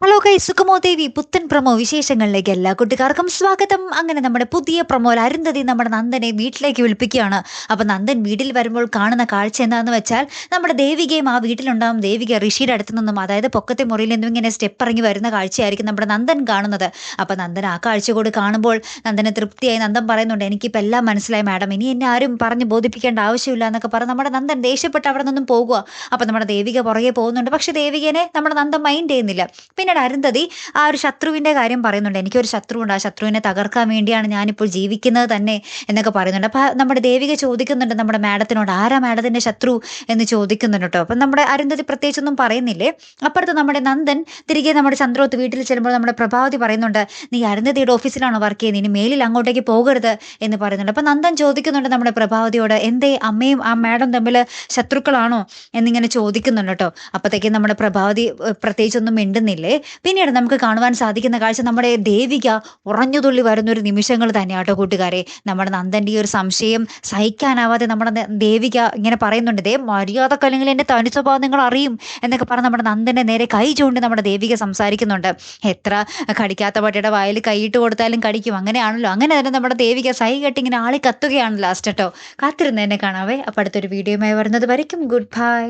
Hello guys, സുഖമോ ദേവി പുത്തൻ promo വിശേഷങ്ങളിലേക്ക് എല്ലാ കുട്ടികാർക്കും സ്വാഗതം. അങ്ങനെ നമ്മുടെ പുതിയ പ്രൊമോയിൽ അരുന്ധതി നമ്മുടെ നന്ദനെ വീട്ടിലേക്ക് വിളിപ്പിക്കുകയാണ്. അപ്പൊ നന്ദൻ വീട്ടിൽ വരുമ്പോൾ കാണുന്ന കാഴ്ച എന്താണെന്ന് വെച്ചാൽ നമ്മുടെ ദേവികയും ആ വീട്ടിലുണ്ടാവും. ദേവിക ഋഷിയുടെ അടുത്ത് നിന്നും, അതായത് പൊക്കത്തെ മുറിയിൽ നിന്നും ഇങ്ങനെ സ്റ്റെപ്പ് ഇറങ്ങി വരുന്ന കാഴ്ചയായിരിക്കും നമ്മുടെ നന്ദൻ കാണുന്നത്. അപ്പൊ നന്ദൻ ആ കാഴ്ച കൂടി കാണുമ്പോൾ നന്ദന് തൃപ്തിയായി. നന്ദൻ പറയുന്നുണ്ട്, എനിക്കിപ്പോൾ എല്ലാം മനസ്സിലായി മാഡം, ഇനി എന്നെ ആരും പറഞ്ഞ് ബോധിപ്പിക്കേണ്ട ആവശ്യമില്ല എന്നൊക്കെ പറഞ്ഞ് നമ്മുടെ നന്ദൻ ദേഷ്യപ്പെട്ട് അവിടെ നിന്നും പോകുക. അപ്പൊ നമ്മുടെ ദേവിക പുറകെ പോകുന്നുണ്ട്. പക്ഷെ ദേവികനെ നമ്മുടെ നന്ദൻ മൈൻഡ് ചെയ്യുന്നില്ല. പിന്നീട് അരുന്ധതി ആ ഒരു ശത്രുവിന്റെ കാര്യം പറയുന്നുണ്ട്. എനിക്കൊരു ശത്രുവുണ്ട്, ആ ശത്രുവിനെ തകർക്കാൻ വേണ്ടിയാണ് ഞാനിപ്പോൾ ജീവിക്കുന്നത് തന്നെ എന്നൊക്കെ പറയുന്നുണ്ട്. അപ്പൊ നമ്മുടെ ദേവിക ചോദിക്കുന്നുണ്ട് നമ്മുടെ മാഡത്തിനോട്, ആരാ മാഡത്തിന്റെ ശത്രു എന്ന് ചോദിക്കുന്നുണ്ട് കേട്ടോ. അപ്പം നമ്മുടെ അരുന്ധതി പ്രത്യേകിച്ചൊന്നും പറയുന്നില്ലേ. അപ്പുറത്ത് നമ്മുടെ നന്ദൻ തിരികെ നമ്മുടെ ചന്ദ്രോത്ത് വീട്ടിൽ ചെല്ലുമ്പോൾ നമ്മുടെ പ്രഭാവതി പറയുന്നുണ്ട്, നീ അരുന്ധതിയുടെ ഓഫീസിലാണോ വർക്ക് ചെയ്യുന്നത്, ഇനി മേലിൽ അങ്ങോട്ടേക്ക് പോകരുത് എന്ന് പറയുന്നുണ്ട്. അപ്പൊ നന്ദൻ ചോദിക്കുന്നുണ്ട് നമ്മുടെ പ്രഭാവതിയോട്, എന്തേ അമ്മയും ആ മാഡം തമ്മിൽ ശത്രുക്കളാണോ എന്നിങ്ങനെ ചോദിക്കുന്നുണ്ട് കേട്ടോ. അപ്പത്തേക്കും നമ്മുടെ പ്രഭാവതി പ്രത്യേകിച്ചൊന്നും മിണ്ടുന്നില്ലേ. പിന്നീട് നമുക്ക് കാണുവാൻ സാധിക്കുന്ന കാഴ്ച നമ്മുടെ ദേവിക ഉറഞ്ഞുതുള്ളി വരുന്നൊരു നിമിഷങ്ങൾ തന്നെയാട്ടോ കൂട്ടുകാരെ. നമ്മുടെ നന്ദൻ്റെ ഈ ഒരു സംശയം സഹിക്കാനാവാതെ നമ്മുടെ ദേവിക ഇങ്ങനെ പറയുന്നുണ്ട്, ദേ മര്യാദക്കല്ലെങ്കിൽ എൻ്റെ തനി സ്വഭാവം നിങ്ങൾ അറിയും എന്നൊക്കെ പറഞ്ഞ് നമ്മുടെ നന്ദൻ്റെ നേരെ കൈ ചൂണ്ടി നമ്മുടെ ദേവിക സംസാരിക്കുന്നുണ്ട്. എത്ര കടിക്കാത്ത പട്ടിയുടെ വായിൽ കൈയിട്ട് കൊടുത്താലും കടിക്കും, അങ്ങനെയാണല്ലോ. അങ്ങനെ തന്നെ നമ്മുടെ ദേവിക സൈ കെട്ടി ഇങ്ങനെ ആളി കത്തുകയാണ് ലാസ്റ്റ് കേട്ടോ. കാത്തിരുന്ന് എന്നെ കാണാവേ. അപ്പം അടുത്തൊരു വീഡിയോയുമായി വരുന്നത് വരയ്ക്കും ഗുഡ് ബൈ.